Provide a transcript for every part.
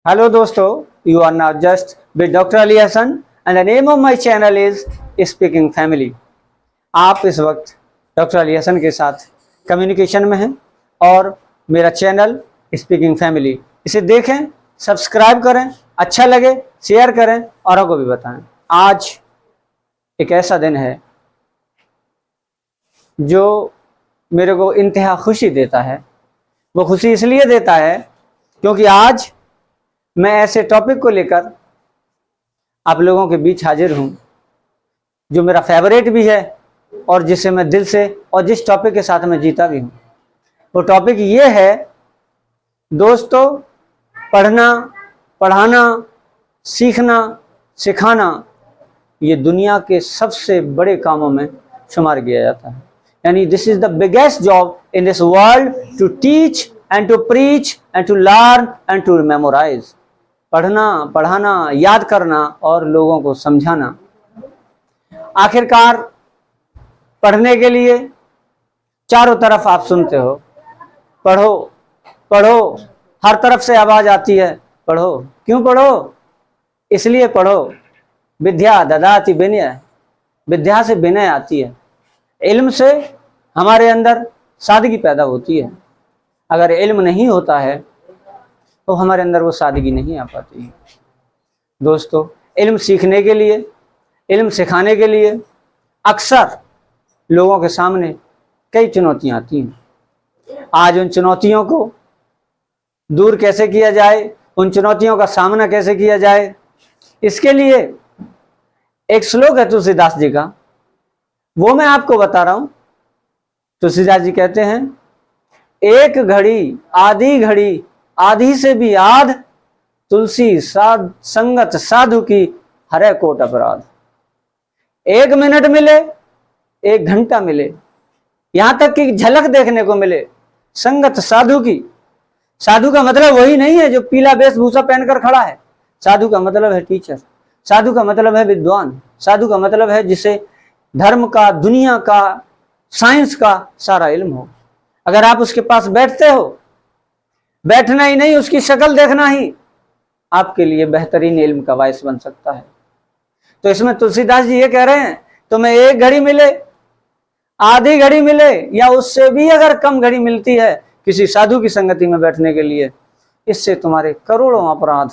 Hello दोस्तों, you are now just with Dr. Ali Hassan and the name of my channel is Speaking Family। आप इस वक्त doctor Ali Hasan के साथ communication में हैं और मेरा चैनल स्पीकिंग फैमिली, इसे देखें, सब्सक्राइब करें, अच्छा लगे शेयर करें, औरों को भी बताएं। आज एक ऐसा दिन है जो मेरे को इंतहा खुशी देता है। वो खुशी इसलिए देता है क्योंकि आज मैं ऐसे टॉपिक को लेकर आप लोगों के बीच हाजिर हूं जो मेरा फेवरेट भी है और जिसे मैं दिल से और जिस टॉपिक के साथ मैं जीता भी हूं। वो टॉपिक ये है दोस्तों, पढ़ना, पढ़ाना, सीखना, सिखाना ये दुनिया के सबसे बड़े कामों में शुमार किया जाता है। यानी this is the biggest job in this world, to teach and to preach and to learn and to memorise. पढ़ना, पढ़ाना, याद करना और लोगों को समझाना। आखिरकार पढ़ने के लिए चारों तरफ आप सुनते हो, पढ़ो पढ़ो, हर तरफ से आवाज आती है पढ़ो। क्यों पढ़ो? इसलिए पढ़ो, विद्या ददाति विनय, विद्या से विनय आती है। इल्म से हमारे अंदर सादगी पैदा होती है। अगर इल्म नहीं होता है तो हमारे अंदर वो सादगी नहीं आ पाती है। दोस्तों, इल्म सीखने के लिए, इल्म सिखाने के लिए अक्सर लोगों के सामने कई चुनौतियां आती हैं। आज उन चुनौतियों को दूर कैसे किया जाए, उन चुनौतियों का सामना कैसे किया जाए, इसके लिए एक श्लोक है तुलसीदास जी का, वो मैं आपको बता रहा हूं। तुलसीदास जी कहते हैं, एक घड़ी आधी घड़ी, आधी से भी आध, तुलसी संगत साधु की हरे कोट अपराध। एक मिनट मिले, एक घंटा मिले, यहां तक कि झलक देखने को मिले संगत साधु की। साधु का मतलब वही नहीं है जो पीला वेशभूषा पहनकर खड़ा है। साधु का मतलब है टीचर, साधु का मतलब है विद्वान, साधु का मतलब है जिसे धर्म का, दुनिया का, साइंस का सारा इल्म हो। अगर आप उसके पास बैठते हो, बैठना ही नहीं, उसकी शक्ल देखना ही आपके लिए बेहतरीन इल्म का बायस बन सकता है। तो इसमें तुलसीदास जी ये कह रहे हैं, तुम्हें एक घड़ी मिले, आधी घड़ी मिले, या उससे भी अगर कम घड़ी मिलती है किसी साधु की संगति में बैठने के लिए, इससे तुम्हारे करोड़ों अपराध,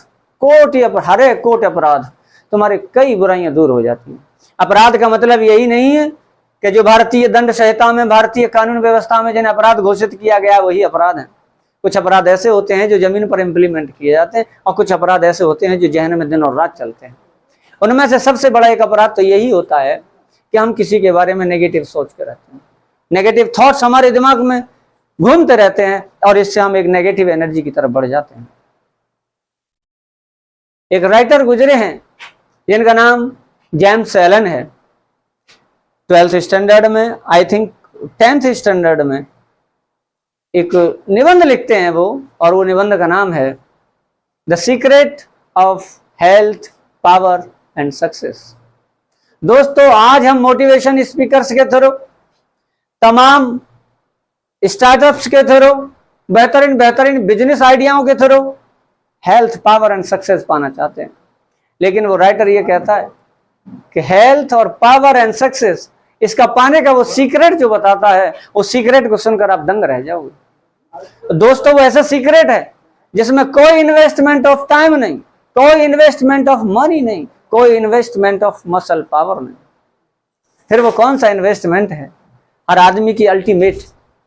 हरे कोट अपराध, तुम्हारे कई बुराइयां दूर हो जाती हैं। अपराध का मतलब यही नहीं है कि जो भारतीय दंड संहिता में, भारतीय कानून व्यवस्था में जिन्हें अपराध घोषित किया गया वही अपराध है। कुछ अपराध ऐसे होते हैं जो जमीन पर इंप्लीमेंट किए जाते हैं और कुछ अपराध ऐसे होते हैं जो जहन में दिन और रात चलते हैं। उनमें से सबसे बड़ा एक अपराध तो यही होता है कि हम किसी के बारे में नेगेटिव सोच के रहते हैं। नेगेटिव थॉट्स हमारे दिमाग में घूमते रहते हैं और इससे हम एक नेगेटिव एनर्जी की तरफ बढ़ जाते हैं। एक राइटर गुजरे हैं जिनका नाम जेम्स एलन है। 12th स्टैंडर्ड में, आई थिंक 10th स्टैंडर्ड में एक निबंध लिखते हैं वो, और वो निबंध का नाम है the secret of health, power and success. दोस्तों, आज हम मोटिवेशन स्पीकर्स के थ्रू, तमाम स्टार्टअप्स के थ्रू, बेहतरीन बेहतरीन बिजनेस आइडियाओं के through health, power and success पाना चाहते हैं। लेकिन वो राइटर ये कहता है कि हेल्थ और पावर एंड सक्सेस, इसका पाने का वो सीक्रेट जो बताता है, उस सीक्रेट को सुनकर आप दंग रह जाओगे। दोस्तों, वो ऐसा सीक्रेट है जिसमें कोई इन्वेस्टमेंट ऑफ टाइम नहीं, कोई इन्वेस्टमेंट ऑफ मनी नहीं, कोई इन्वेस्टमेंट ऑफ मसल पावर नहीं। फिर वो कौन सा इन्वेस्टमेंट है? हर आदमी की अल्टीमेट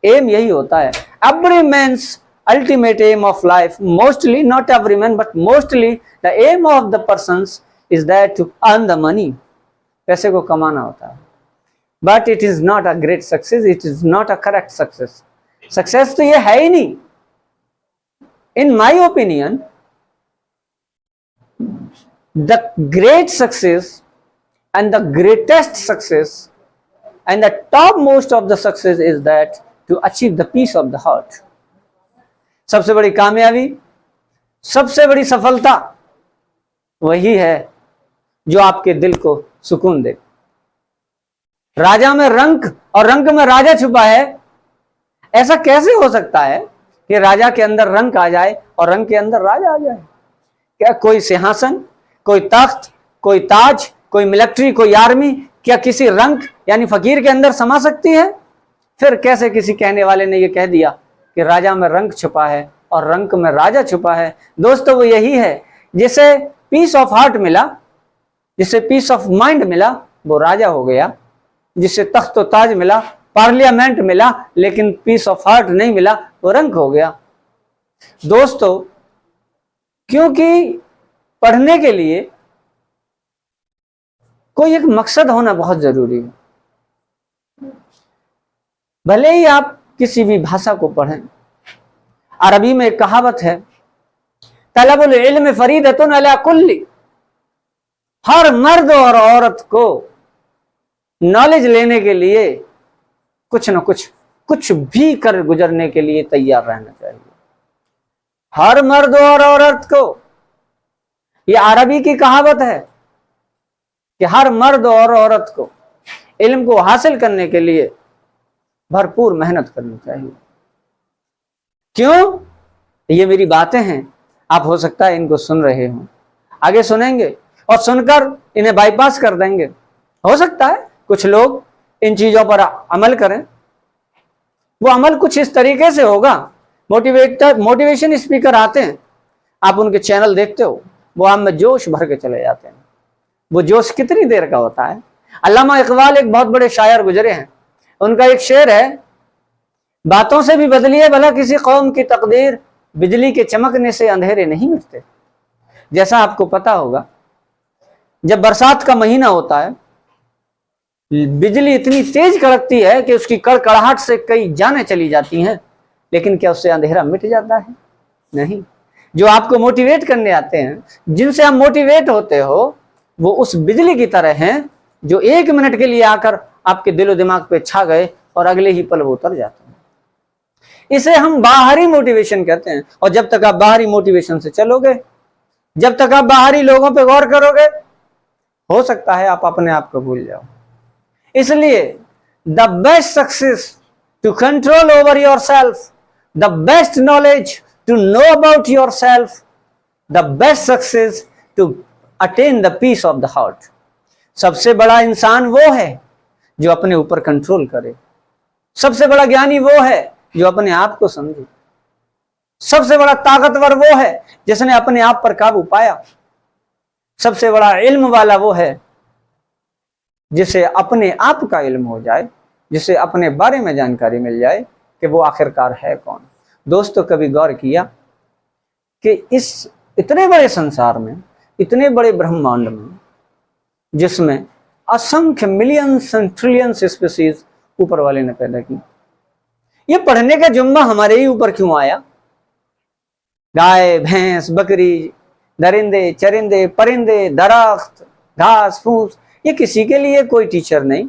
एम यही होता है। Every man's ultimate aim of life, mostly, not every man but mostly the aim of the persons is that to earn the money. पैसे को कमाना होता है, but it is not a great success, it is not a correct success. Success तो ये है ही नहीं। In my opinion, the great success and the greatest success and the top most of the success is that to achieve the peace of the heart. सबसे बड़ी कामयाबी, सबसे बड़ी सफलता वही है जो आपके दिल को सुकून दे। राजा में रंक और रंक में राजा छुपा है। ऐसा कैसे हो सकता है कि राजा के अंदर रंक आ जाए और रंक के अंदर राजा आ जाए? क्या कोई सिंहासन, कोई तख्त, कोई ताज, कोई मिलिट्री, कोई आर्मी, क्या किसी रंक यानी फकीर के अंदर समा सकती है? फिर कैसे किसी कहने वाले ने यह कह दिया कि राजा में रंक छुपा है और रंक में राजा छुपा है? दोस्तों, वो यही है जिसे पीस ऑफ हार्ट मिला, जिसे पीस ऑफ माइंड मिला, वो राजा हो गया। जिसे तख्त और ताज मिला, पार्लियामेंट मिला, लेकिन पीस ऑफ हार्ट नहीं मिला, वो रंक हो गया। दोस्तों, क्योंकि पढ़ने के लिए कोई एक मकसद होना बहुत जरूरी है। भले ही आप किसी भी भाषा को पढ़ें, अरबी में एक कहावत है, तलबुल इल्म फरीदतुन अला कुल्ली, हर मर्द और औरत को नॉलेज लेने के लिए कुछ न कुछ भी कर गुजरने के लिए तैयार रहना चाहिए। हर मर्द और औरत को, यह अरबी की कहावत है कि हर मर्द और औरत को इल्म को हासिल करने के लिए भरपूर मेहनत करनी चाहिए। क्यों? ये मेरी बातें हैं, आप हो सकता है इनको सुन रहे हो, आगे सुनेंगे और सुनकर इन्हें बाईपास कर देंगे। हो सकता है कुछ लोग इन चीजों पर अमल करें। वो अमल कुछ इस तरीके से होगा, मोटिवेशन स्पीकर आते हैं, आप उनके चैनल देखते हो, वो आप में जोश भर के चले जाते हैं। वो जोश कितनी देर का होता है? अल्लामा इकबाल एक बहुत बड़े शायर गुजरे हैं, उनका एक शेर है, बातों से भी बदली है भला किसी कौम की तकदीर, बिजली के चमकने से अंधेरे नहीं मिटते। जैसा आपको पता होगा, जब बरसात का महीना होता है, बिजली इतनी तेज कड़कती है कि उसकी कड़कड़ाहट से कई जानें चली जाती हैं, लेकिन क्या उससे अंधेरा मिट जाता है? नहीं। जो आपको मोटिवेट करने आते हैं, जिनसे आप मोटिवेट होते हो, वो उस बिजली की तरह हैं जो 1 मिनट के लिए आकर आपके दिलो दिमाग पे छा गए और अगले ही पल वो उतर जाते हैं। इसे हम बाहरी मोटिवेशन कहते हैं। और जब तक आप बाहरी मोटिवेशन से चलोगे, जब तक आप बाहरी लोगों पे गौर करोगे, हो सकता है आप अपने आप को भूल जाओ। इसलिए the best success to control over your self, the best knowledge to know about your self, the best success to attain the peace of the heart. सबसे बड़ा इंसान वो है जो अपने ऊपर कंट्रोल करे। सबसे बड़ा ज्ञानी वो है जो अपने आप को समझे। सबसे बड़ा ताकतवर वो है जिसने अपने आप पर काबू पाया। सबसे बड़ा इल्म वाला वो है जिसे अपने आप का इल्म हो जाए, जिसे अपने बारे में जानकारी मिल जाए कि वो आखिरकार है कौन। दोस्तों, कभी गौर किया कि इस इतने बड़े संसार में, इतने बड़े ब्रह्मांड में, जिसमें असंख्य मिलियंस एंड ट्रिलियंस स्पीसीज ऊपर वाले ने पैदा की, ये पढ़ने का जुम्मा हमारे ही ऊपर क्यों आया? गाय, भैंस, बकरी, दरिंदे, चरिंदे, परिंदे, दरख्त, घास फूस, ये किसी के लिए कोई टीचर नहीं,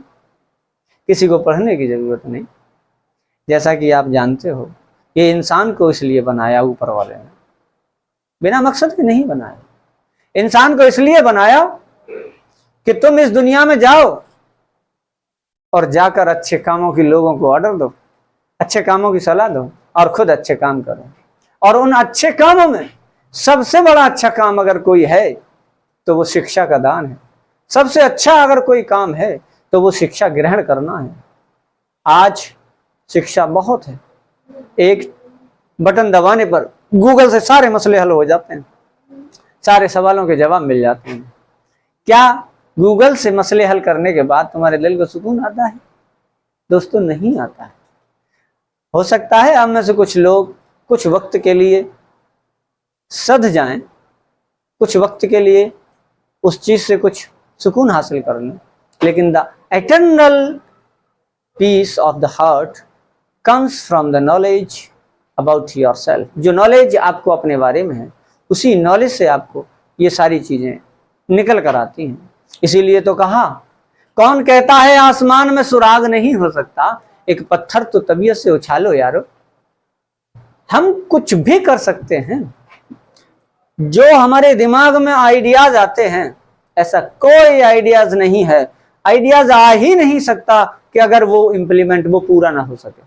किसी को पढ़ने की जरूरत नहीं। जैसा कि आप जानते हो, ये इंसान को इसलिए बनाया ऊपर वाले ने, बिना मकसद के नहीं बनाया। इंसान को इसलिए बनाया कि तुम इस दुनिया में जाओ और जाकर अच्छे कामों की लोगों को ऑर्डर दो, अच्छे कामों की सलाह दो और खुद अच्छे काम करो। और उन अच्छे कामों में सबसे बड़ा अच्छा काम अगर कोई है तो वो शिक्षा का दान है। सबसे अच्छा अगर कोई काम है तो वो शिक्षा ग्रहण करना है। आज शिक्षा बहुत है, एक बटन दबाने पर गूगल से सारे मसले हल हो जाते हैं, सारे सवालों के जवाब मिल जाते हैं। क्या गूगल से मसले हल करने के बाद तुम्हारे दिल को सुकून आता है? दोस्तों, नहीं आता है। हो सकता है आप में से कुछ लोग कुछ वक्त के लिए सध जाएं, कुछ वक्त के लिए उस चीज से कुछ सुकून हासिल कर लें, लेकिन the eternal peace of the heart comes from the knowledge about your self. जो नॉलेज आपको अपने बारे में है, उसी नॉलेज से आपको ये सारी चीजें निकल कर आती हैं। इसीलिए तो कहा, कौन कहता है आसमान में सुराग नहीं हो सकता, एक पत्थर तो तबीयत से उछालो यारो। हम कुछ भी कर सकते हैं। जो हमारे दिमाग में आइडियाज आते हैं, ऐसा कोई आइडियाज नहीं है, आइडियाज आ ही नहीं सकता कि अगर वो इंप्लीमेंट, वो पूरा ना हो सके।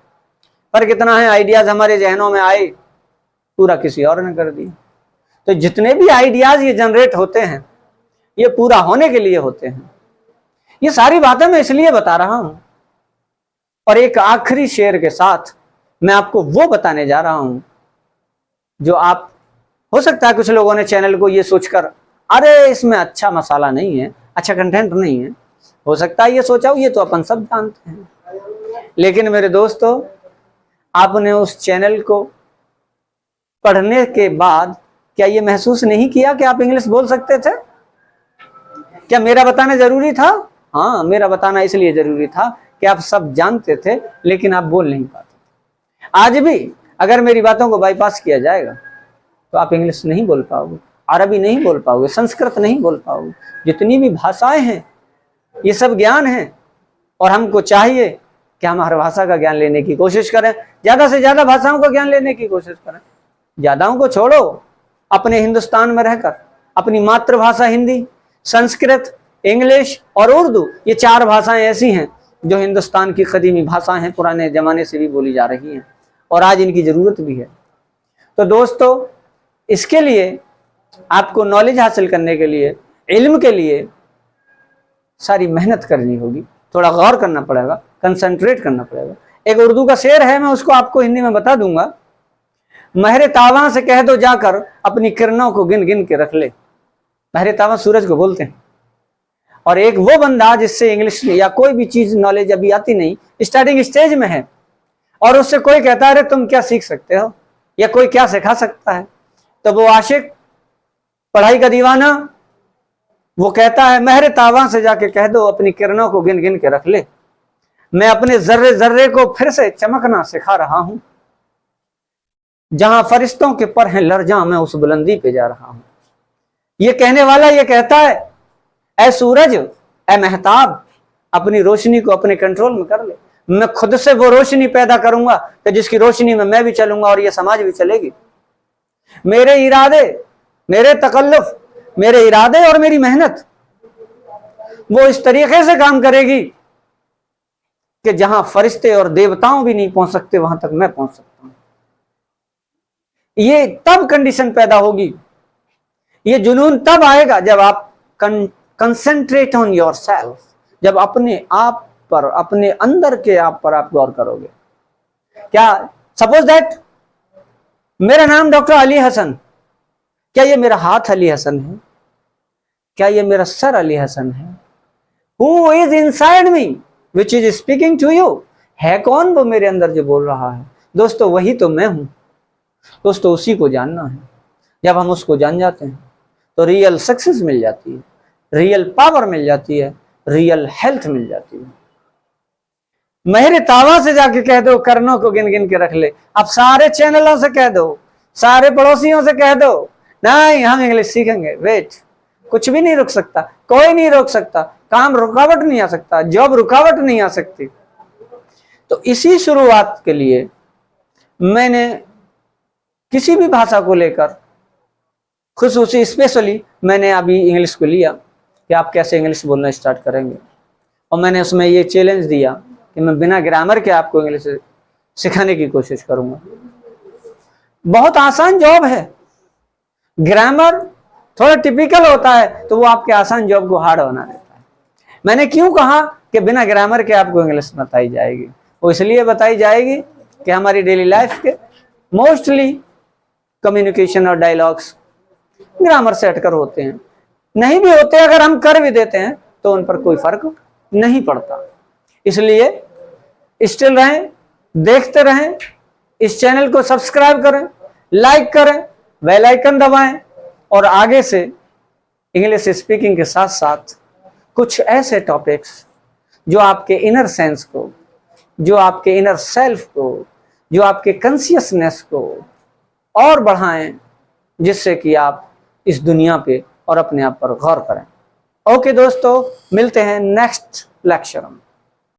पर कितना है, आइडियाज हमारे जहनों में आए, पूरा किसी और ने कर दिया। तो जितने भी आइडियाज ये जनरेट होते हैं ये पूरा होने के लिए होते हैं। ये सारी बातें मैं इसलिए बता रहा हूं। और एक आखिरी शेर के साथ मैं आपको वो बताने जा रहा हूं जो आप, हो सकता है कुछ लोगों ने चैनल को ये सोचकर अरे इसमें अच्छा मसाला नहीं है, अच्छा कंटेंट नहीं है, हो सकता है ये सोचा हो, ये तो अपन सब जानते हैं। लेकिन मेरे दोस्तों, आपने उस चैनल को पढ़ने के बाद क्या ये महसूस नहीं किया कि आप इंग्लिश बोल सकते थे? क्या मेरा बताना जरूरी था? हाँ, मेरा बताना इसलिए जरूरी था कि आप सब जानते थे लेकिन आप बोल नहीं पाते थे। आज भी अगर मेरी बातों को बाईपास किया जाएगा तो आप इंग्लिश नहीं बोल पाओगे, अरबी नहीं बोल पाओगे, संस्कृत नहीं बोल पाओगे। जितनी भी भाषाएं हैं ये सब ज्ञान है और हमको चाहिए कि हम हर भाषा का ज्ञान लेने की कोशिश करें, ज्यादा से ज्यादा भाषाओं का ज्ञान लेने की कोशिश करें। ज्यादाओं को छोड़ो, अपने हिंदुस्तान में रहकर अपनी मातृभाषा हिंदी, संस्कृत, इंग्लिश और उर्दू, ये 4 भाषाएं ऐसी हैं जो हिंदुस्तान की कदीमी भाषाएं हैं, पुराने जमाने से भी बोली जा रही हैं और आज इनकी जरूरत भी है। तो दोस्तों, इसके लिए आपको नॉलेज हासिल करने के लिए, इल्म के लिए सारी मेहनत करनी होगी, थोड़ा गौर करना पड़ेगा, कंसंट्रेट करना पड़ेगा। एक उर्दू का शेर है, मैं उसको आपको हिंदी में बता दूंगा। महरे तावा से कह दो जाकर अपनी किरणों को गिन गिन के रख ले। महरे तावा सूरज को बोलते हैं। और एक वो बंदा जिससे इंग्लिश या कोई भी चीज नॉलेज अभी आती नहीं, स्टार्टिंग स्टेज में है, और उससे कोई कहता है अरे तुम क्या सीख सकते हो या कोई क्या सिखा सकता है, तो वो आशिक, पढ़ाई का दीवाना, वो कहता है महरे तावा से जाके कह दो अपनी किरणों को गिन गिन के रख ले। मैं अपने जर्रे जर्रे को फिर से चमकना सिखा रहा हूं। जहां फरिश्तों के पर हैं लर्जा, मैं उस बुलंदी पे जा रहा हूं। ये कहने वाला ये कहता है ऐ सूरज, ऐ महताब, अपनी रोशनी को अपने कंट्रोल में कर ले। मैं खुद से वो रोशनी पैदा करूंगा कि जिसकी रोशनी में मैं भी चलूंगा और ये समाज भी चलेगी। मेरे इरादे, मेरे तकल्लुफ, मेरे इरादे और मेरी मेहनत वो इस तरीके से काम करेगी कि जहां फरिश्ते और देवताओं भी नहीं पहुंच सकते वहां तक मैं पहुंच सकता हूं। ये तब कंडीशन पैदा होगी, ये जुनून तब आएगा जब आप कंसंट्रेट ऑन योरसेल्फ, जब अपने आप पर, अपने अंदर के आप पर आप गौर करोगे। क्या सपोज दैट मेरा नाम डॉक्टर अली हसन, क्या ये मेरा हाथ अली हसन है? क्या ये मेरा सर अली हसन है? Who is inside me which is speaking to you? है कौन वो मेरे अंदर जो बोल रहा है? दोस्तों, वही तो मैं हूं। दोस्तों, उसी को जानना है। जब हम उसको जान जाते हैं तो रियल सक्सेस मिल जाती है, रियल पावर मिल जाती है, रियल हेल्थ मिल जाती है। मेरे तावा से जाके कह दो करनों को गिन गिन के रख ले। अब सारे चैनलों से कह दो, सारे पड़ोसियों से कह दो नहीं हम इंग्लिश सीखेंगे। वेट, कुछ भी नहीं रुक सकता, कोई नहीं रोक सकता, काम रुकावट नहीं आ सकता, जॉब रुकावट नहीं आ सकती। तो इसी शुरुआत के लिए मैंने किसी भी भाषा को लेकर खुसूसी स्पेशली मैंने अभी इंग्लिश को लिया कि आप कैसे इंग्लिश बोलना स्टार्ट करेंगे, और मैंने उसमें ये चैलेंज दिया कि मैं बिना ग्रामर के आपको इंग्लिश सिखाने की कोशिश करूंगा। बहुत आसान जॉब है, ग्रामर थोड़ा टिपिकल होता है तो वो आपके आसान जॉब को हार्ड बना देता है। मैंने क्यों कहा कि बिना ग्रामर के आपको इंग्लिश बताई जाएगी? वो इसलिए बताई जाएगी कि हमारी डेली लाइफ के मोस्टली कम्युनिकेशन और डायलॉग्स ग्रामर से हटकर होते हैं। नहीं भी होते, अगर हम कर भी देते हैं तो उन पर कोई फर्क नहीं पड़ता। इसलिए स्टिल रहें, देखते रहें, इस चैनल को सब्सक्राइब करें, लाइक करें, बेल आइकन दबाएं, और आगे से इंग्लिश स्पीकिंग के साथ साथ कुछ ऐसे टॉपिक्स जो आपके इनर सेंस को, जो आपके इनर सेल्फ को, जो आपके कॉन्शियसनेस को और बढ़ाएं, जिससे कि आप इस दुनिया पे और अपने आप पर गौर करें। ओके दोस्तों, मिलते हैं नेक्स्ट लेक्चर में।